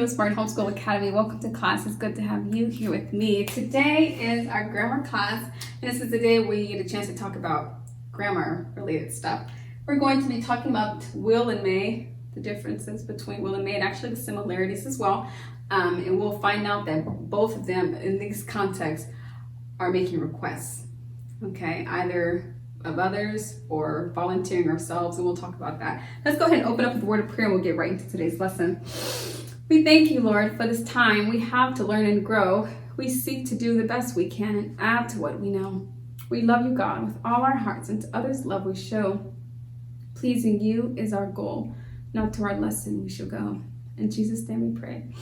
HeroesMart Homeschool Academy. Welcome to class. It's good to have you here with me. Today is our grammar class, and this is the day where you get a chance to talk about grammar-related stuff. We're going to be talking about will and may, the differences between will and may, and actually the similarities as well. And we'll find out that both of them, in this context, are making requests, okay? Either of others or volunteering ourselves, and we'll talk about that. Let's go ahead and open up with a word of prayer and we'll get right into today's lesson. We thank you, Lord, for this time we have to learn and grow. We seek to do the best we can and add to what we know. We love you, God, with all our hearts, and to others' love we show. Pleasing you is our goal. Now to our lesson we shall go. In Jesus' name we pray.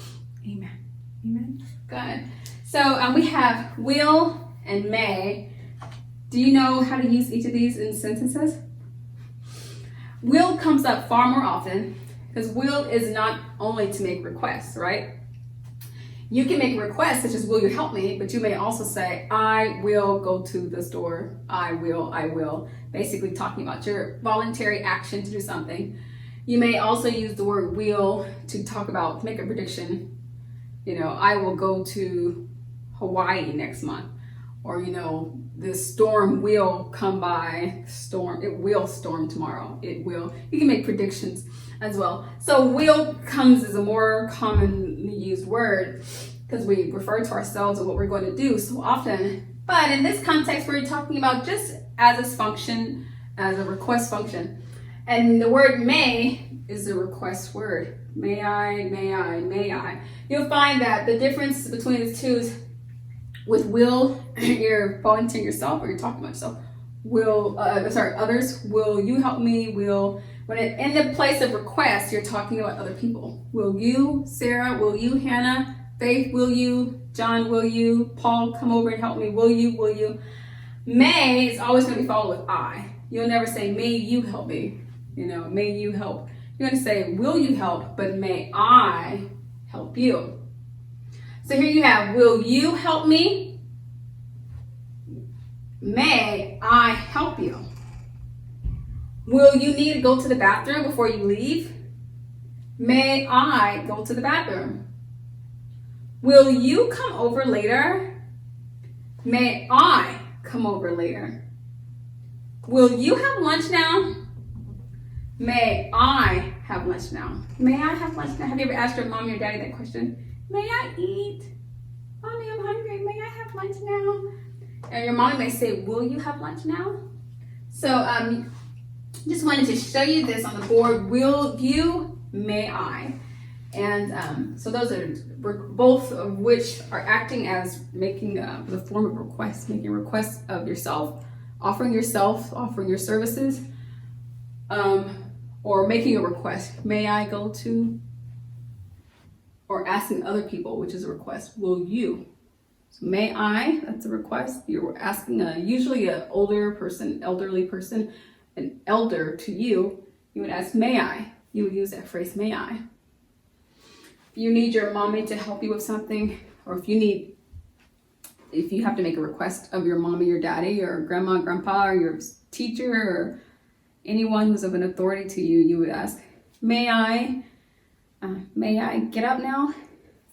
Amen. Amen. Good. So we have will and may. Do you know how to use each of these in sentences? Will comes up far more often because will is not only to make requests, right? You can make a request such as, will you help me? But you may also say, I will go to the store. I will. Basically talking about your voluntary action to do something. You may also use the word will to talk about, make a prediction. You know, I will go to Hawaii next month. Or, you know, the storm will come by. It will storm tomorrow. It will. You can make predictions as well. So will comes as a more commonly used word because we refer to ourselves and what we're going to do so often. But in this context, we're talking about just as a function, as a request function. And the word may is a request word. May I. You'll find that the difference between the two is with will, you're volunteering yourself or you're talking about yourself. Others. Will you help me? In the place of request, you're talking about other people. Will you, Sarah? Will you, Hannah? Faith, will you? John, will you? Paul, come over and help me. Will you? May is always going to be followed with I. You'll never say, may you help me? You know, may you help. You're going to say, will you help? But may I help you? So here you have, will you help me? May I help you? Will you need to go to the bathroom before you leave? May I go to the bathroom? Will you come over later? May I come over later? Will you have lunch now? May I have lunch now? May I have lunch now? Have you ever asked your mom or your daddy that question? May I eat? Mommy, I'm hungry. May I have lunch now? And your mommy may say, will you have lunch now? So just wanted to show you this on the board. Will you, may I. And so those are both of which are acting as making the form of request, making requests of yourself, offering your services, or making a request. May I go to? Or asking other people, which is a request. Will you? So may I, that's a request. You're asking usually an elderly person, an elder to you. You would ask, may I? You would use that phrase, may I? If you need your mommy to help you with something, or if you have to make a request of your mommy, your daddy, your grandma, grandpa, or your teacher, or anyone who's of an authority to you, you would ask, may I? May I get up now?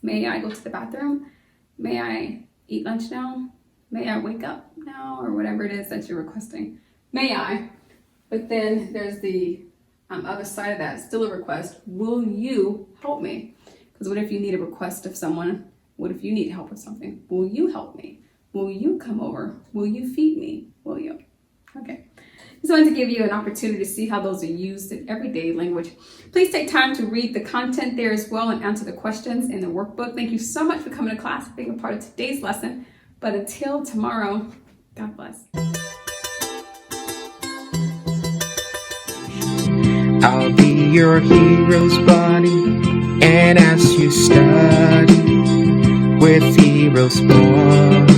May I go to the bathroom? May I eat lunch now? May I wake up now? Or whatever it is that you're requesting. May I? But then there's the other side of that, still a request. Will you help me? Because what if you need a request of someone? What if you need help with something? Will you help me? Will you come over? Will you feed me? Will you? Okay. Just wanted to give you an opportunity to see how those are used in everyday language. Please take time to read the content there as well and answer the questions in the workbook. Thank you so much for coming to class, being a part of today's lesson. But until tomorrow, God bless. I'll be your hero's buddy, and as you study with HeroesMart.